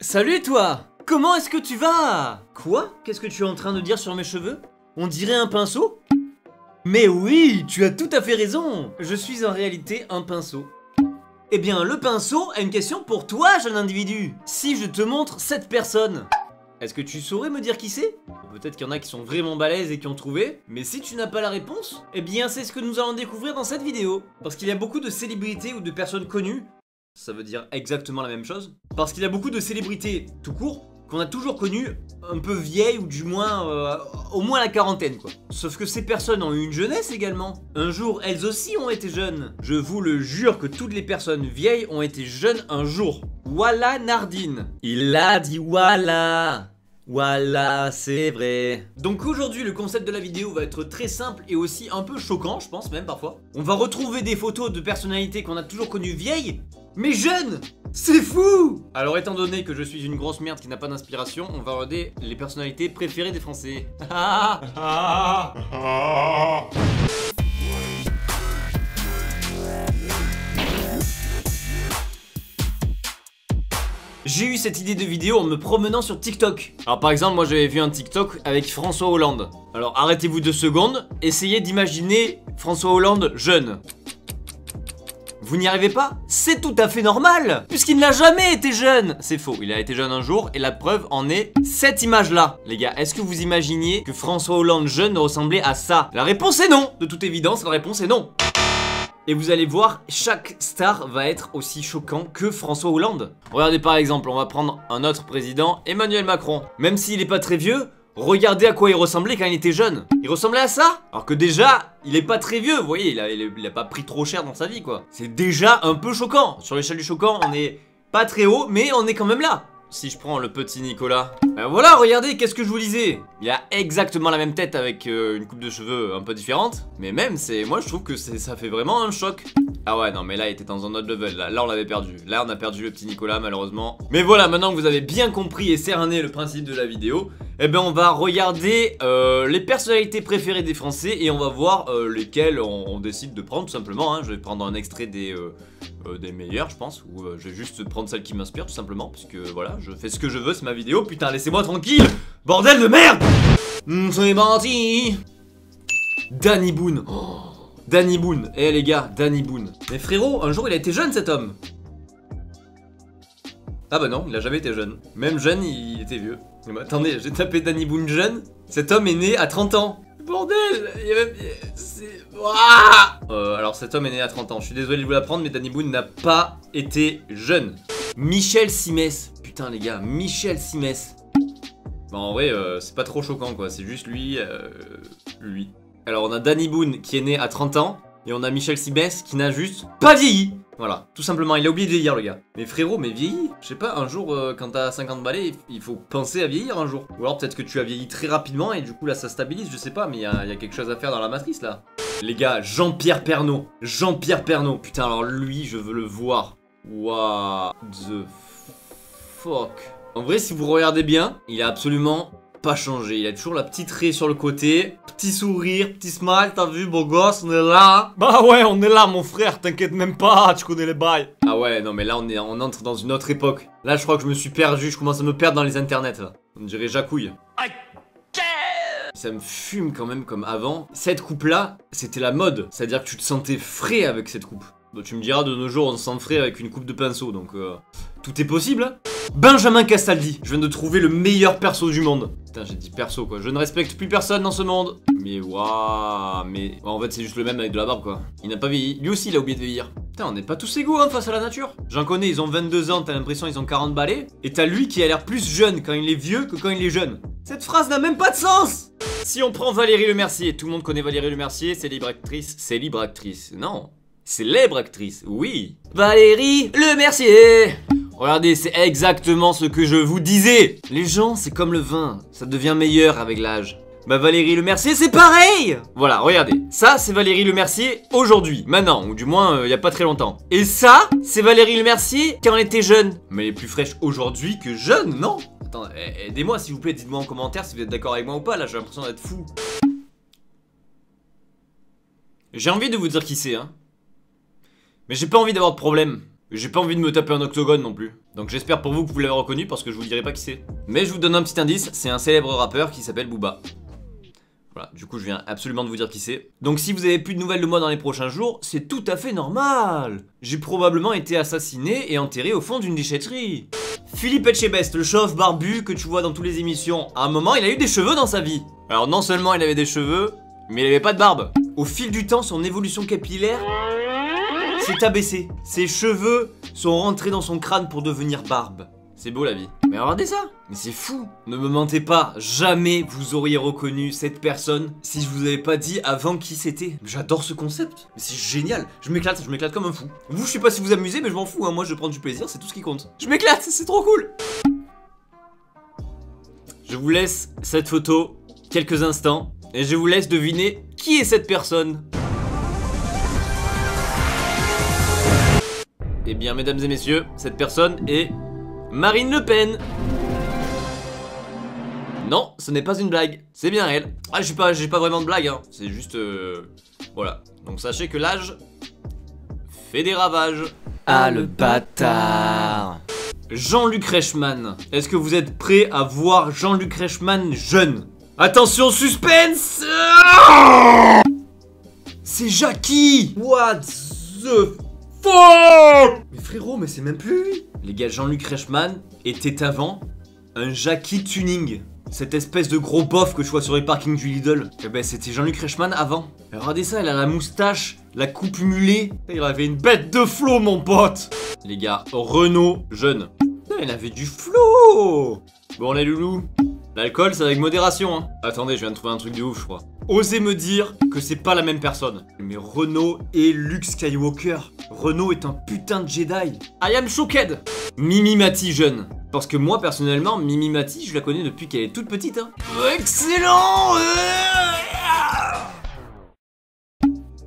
Salut toi! Comment est-ce que tu vas? Quoi? Qu'est-ce que tu es en train de dire sur mes cheveux? On dirait un pinceau? Mais oui, tu as tout à fait raison! Je suis en réalité un pinceau. Eh bien, le pinceau a une question pour toi, jeune individu. Si je te montre cette personne, est-ce que tu saurais me dire qui c'est? Peut-être qu'il y en a qui sont vraiment balèzes et qui ont trouvé, mais si tu n'as pas la réponse, eh bien c'est ce que nous allons découvrir dans cette vidéo. Parce qu'il y a beaucoup de célébrités ou de personnes connues, ça veut dire exactement la même chose. Parce qu'il y a beaucoup de célébrités tout court qu'on a toujours connues un peu vieilles ou du moins au moins la quarantaine quoi. Sauf que ces personnes ont eu une jeunesse également. Un jour elles aussi ont été jeunes. Je vous le jure que toutes les personnes vieilles ont été jeunes un jour. Voilà Nardine. Il a dit voilà. Voilà, c'est vrai. Donc aujourd'hui, le concept de la vidéo va être très simple et aussi un peu choquant, je pense même parfois. On va retrouver des photos de personnalités qu'on a toujours connues vieilles, mais jeunes. C'est fou! Alors étant donné que je suis une grosse merde qui n'a pas d'inspiration, on va regarder les personnalités préférées des Français. J'ai eu cette idée de vidéo en me promenant sur TikTok. Alors par exemple, moi j'avais vu un TikTok avec François Hollande. Alors arrêtez-vous 2 secondes, essayez d'imaginer François Hollande jeune. Vous n'y arrivez pas? C'est tout à fait normal, puisqu'il n'a jamais été jeune. C'est faux, il a été jeune un jour, et la preuve en est cette image-là. Les gars, est-ce que vous imaginiez que François Hollande jeune ressemblait à ça? La réponse est non. De toute évidence, la réponse est non. Et vous allez voir, chaque star va être aussi choquant que François Hollande. Regardez par exemple, on va prendre un autre président, Emmanuel Macron. Même s'il est pas très vieux, regardez à quoi il ressemblait quand il était jeune. Il ressemblait à ça. Alors que déjà, il est pas très vieux, vous voyez, il a pas pris trop cher dans sa vie quoi. C'est déjà un peu choquant. Sur l'échelle du choquant, on est pas très haut, mais on est quand même là. Si je prends le petit Nicolas, voilà, regardez, qu'est-ce que je vous disais. Il a exactement la même tête avec une coupe de cheveux un peu différente. Mais même, moi je trouve que ça fait vraiment un choc. Ah ouais, non mais là il était dans un autre level, là on l'avait perdu. Là on a perdu le petit Nicolas malheureusement. Mais voilà, maintenant que vous avez bien compris et cerné le principe de la vidéo, eh ben on va regarder les personnalités préférées des Français. Et on va voir lesquelles on décide de prendre tout simplement hein. Je vais prendre un extrait des meilleurs je pense. Ou je vais juste prendre celle qui m'inspire tout simplement. Parce que voilà, je fais ce que je veux, c'est ma vidéo. Putain, laissez-moi tranquille. Bordel de merde. C'est parti. Danny Boone. Danny Boone, eh les gars, Danny Boone. Mais frérot, un jour il a été jeune cet homme. Ah bah non, il a jamais été jeune. Même jeune, il était vieux. Mais attendez, j'ai tapé Danny Boone jeune. Cet homme est né à 30 ans. Bordel, il y a même... C'est... alors cet homme est né à 30 ans. Je suis désolé de vous l'apprendre, mais Danny Boone n'a pas été jeune. Michel Simès. Putain les gars, Michel Simès. Bon, en vrai, c'est pas trop choquant quoi. C'est juste lui, lui. Alors on a Danny Boone qui est né à 30 ans. Et on a Michel Simès qui n'a juste pas vieilli. Voilà, tout simplement, il a oublié de vieillir le gars. Mais frérot, mais vieillis. Je sais pas, un jour quand t'as 50 balais, il faut penser à vieillir un jour. Ou alors peut-être que tu as vieilli très rapidement et du coup là ça stabilise, je sais pas. Mais il y a quelque chose à faire dans la matrice là. Les gars, Jean-Pierre Pernaut. Jean-Pierre Pernaut, putain alors lui je veux le voir. What the fuck. En vrai si vous regardez bien, il a absolument pas changé, il a toujours la petite raie sur le côté. Petit sourire, petit smile, t'as vu beau gosse, on est là. Bah ouais, on est là mon frère, t'inquiète même pas, tu connais les bails. Ah ouais, non mais là on entre dans une autre époque. Là je crois que je me suis perdu, je commence à me perdre dans les internets là. On dirait Jacouille. Ça me fume quand même comme avant. Cette coupe là, c'était la mode. C'est-à-dire que tu te sentais frais avec cette coupe. Donc tu me diras de nos jours on se sent frais avec une coupe de pinceau, donc tout est possible hein. Benjamin Castaldi, je viens de trouver le meilleur perso du monde. Putain j'ai dit perso quoi, je ne respecte plus personne dans ce monde. Mais waouh, mais en fait c'est juste le même avec de la barbe quoi. Il n'a pas vieilli, lui aussi il a oublié de vieillir. Putain on n'est pas tous égaux hein face à la nature. J'en connais, ils ont 22 ans, t'as l'impression ils ont 40 balais. Et t'as lui qui a l'air plus jeune quand il est vieux que quand il est jeune. Cette phrase n'a même pas de sens. Si on prend Valérie Lemercier, tout le monde connaît Valérie Lemercier, célèbre actrice, non. Célèbre actrice, oui. Valérie Lemercier. Regardez, c'est exactement ce que je vous disais. Les gens, c'est comme le vin, ça devient meilleur avec l'âge. Bah Valérie Lemercier, c'est pareil. Voilà, regardez. Ça, c'est Valérie Lemercier aujourd'hui, maintenant, ou du moins, il y a pas très longtemps. Et ça, c'est Valérie Lemercier quand elle était jeune. Mais elle est plus fraîche aujourd'hui que jeune, non? Attends, aidez-moi s'il vous plaît, dites-moi en commentaire si vous êtes d'accord avec moi ou pas, là j'ai l'impression d'être fou. J'ai envie de vous dire qui c'est, hein. Mais j'ai pas envie d'avoir de problème. J'ai pas envie de me taper un octogone non plus. Donc j'espère pour vous que vous l'avez reconnu parce que je vous dirai pas qui c'est. Mais je vous donne un petit indice, c'est un célèbre rappeur qui s'appelle Booba. Voilà, du coup je viens absolument de vous dire qui c'est. Donc si vous avez plus de nouvelles de moi dans les prochains jours, c'est tout à fait normal. J'ai probablement été assassiné et enterré au fond d'une déchetterie. Philippe Etchebest, le chauve barbu que tu vois dans toutes les émissions, à un moment il a eu des cheveux dans sa vie. Alors non seulement il avait des cheveux, mais il avait pas de barbe. Au fil du temps, son évolution capillaire s'est abaissée. Ses cheveux sont rentrés dans son crâne pour devenir barbe. C'est beau la vie. Mais regardez ça. Mais c'est fou. Ne me mentez pas. Jamais vous auriez reconnu cette personne si je vous avais pas dit avant qui c'était. J'adore ce concept. Mais c'est génial. Je m'éclate comme un fou. Vous, je sais pas si vous amusez, mais je m'en fous. Hein. Moi, je prends du plaisir. C'est tout ce qui compte. Je m'éclate. C'est trop cool. Je vous laisse cette photo quelques instants et je vous laisse deviner qui est cette personne. Eh bien, mesdames et messieurs, cette personne est Marine Le Pen. Non, ce n'est pas une blague, c'est bien elle. Ah, j'ai pas vraiment de blague, hein. C'est juste... voilà. Donc sachez que l'âge fait des ravages. Ah, le bâtard. Jean-Luc Reichmann. Est-ce que vous êtes prêts à voir Jean-Luc Reichmann jeune? Attention, suspense. C'est Jackie. What the fuck? Mais frérot, mais c'est même plus lui. Les gars, Jean-Luc Reichmann était avant un Jackie Tuning. Cette espèce de gros bof que je vois sur les parkings du Lidl. Eh ben c'était Jean-Luc Reichmann avant. Et regardez ça, il a la moustache, la coupe mulet. Il avait une bête de flow mon pote. Les gars, Renault jeune. Il avait du flow. Bon les loulous, l'alcool c'est avec modération hein. Attendez, je viens de trouver un truc de ouf je crois. Osez me dire que c'est pas la même personne. Mais Renault est Luke Skywalker. Renault est un putain de Jedi. I am shocked. Mimi Mati jeune. Parce que moi personnellement, Mimi Mati, je la connais depuis qu'elle est toute petite hein. Excellent.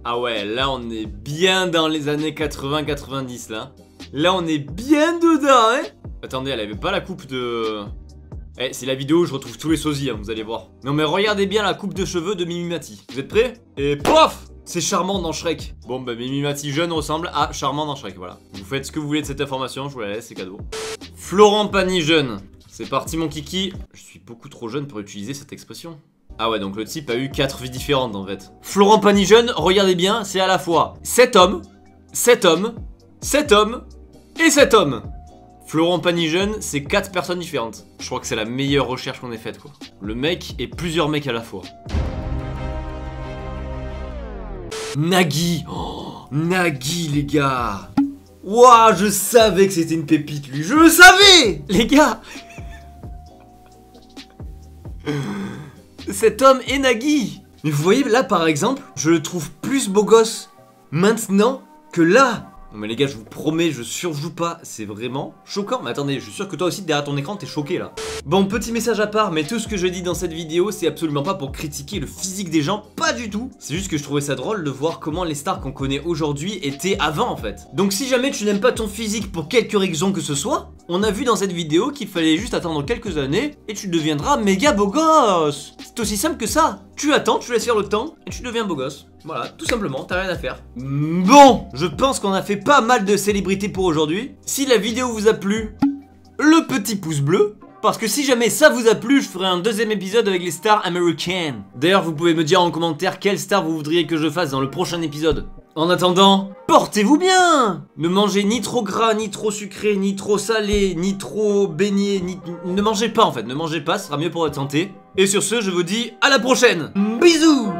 Ah ouais, là on est bien dans les années 80-90 là. Là on est bien dedans hein. Attendez, elle avait pas la coupe de... Eh, c'est la vidéo où je retrouve tous les sosies, hein, vous allez voir. Non mais regardez bien la coupe de cheveux de Mimi Mati. Vous êtes prêts? Et pof! C'est Charmant dans Shrek. Bon bah Mimi Mati jeune ressemble à Charmant dans Shrek, voilà. Vous faites ce que vous voulez de cette information, je vous la laisse, c'est cadeau. Florent Pagny jeune. C'est parti mon kiki. Je suis beaucoup trop jeune pour utiliser cette expression. Ah ouais, donc le type a eu 4 vies différentes en fait. Florent Pagny jeune, regardez bien, c'est à la fois cet homme, cet homme, cet homme et cet homme. Florent Pagny jeune, c'est 4 personnes différentes. Je crois que c'est la meilleure recherche qu'on ait faite quoi. Le mec et plusieurs mecs à la fois. Nagui. Oh, Nagui les gars. Ouah, je savais que c'était une pépite lui. Je le savais. Les gars. Cet homme est Nagui. Mais vous voyez là par exemple, je le trouve plus beau gosse maintenant que là. Non mais les gars, je vous promets, je surjoue pas, c'est vraiment choquant. Mais attendez, je suis sûr que toi aussi derrière ton écran t'es choqué là. Bon, petit message à part, mais tout ce que je dis dans cette vidéo, c'est absolument pas pour critiquer le physique des gens, pas du tout. C'est juste que je trouvais ça drôle de voir comment les stars qu'on connaît aujourd'hui étaient avant en fait. Donc si jamais tu n'aimes pas ton physique pour quelque raison que ce soit, on a vu dans cette vidéo qu'il fallait juste attendre quelques années et tu deviendras méga beau gosse. C'est aussi simple que ça. Tu attends, tu laisses faire le temps et tu deviens beau gosse. Voilà, tout simplement, t'as rien à faire. Bon, je pense qu'on a fait pas mal de célébrités pour aujourd'hui. Si la vidéo vous a plu, le petit pouce bleu. Parce que si jamais ça vous a plu, je ferai un deuxième épisode avec les stars américaines. D'ailleurs, vous pouvez me dire en commentaire quelle star vous voudriez que je fasse dans le prochain épisode. En attendant, portez-vous bien. Ne mangez ni trop gras, ni trop sucré, ni trop salé, ni trop baigné, ne mangez pas en fait, ne mangez pas, ce sera mieux pour votre santé. Et sur ce, je vous dis à la prochaine. Bisous.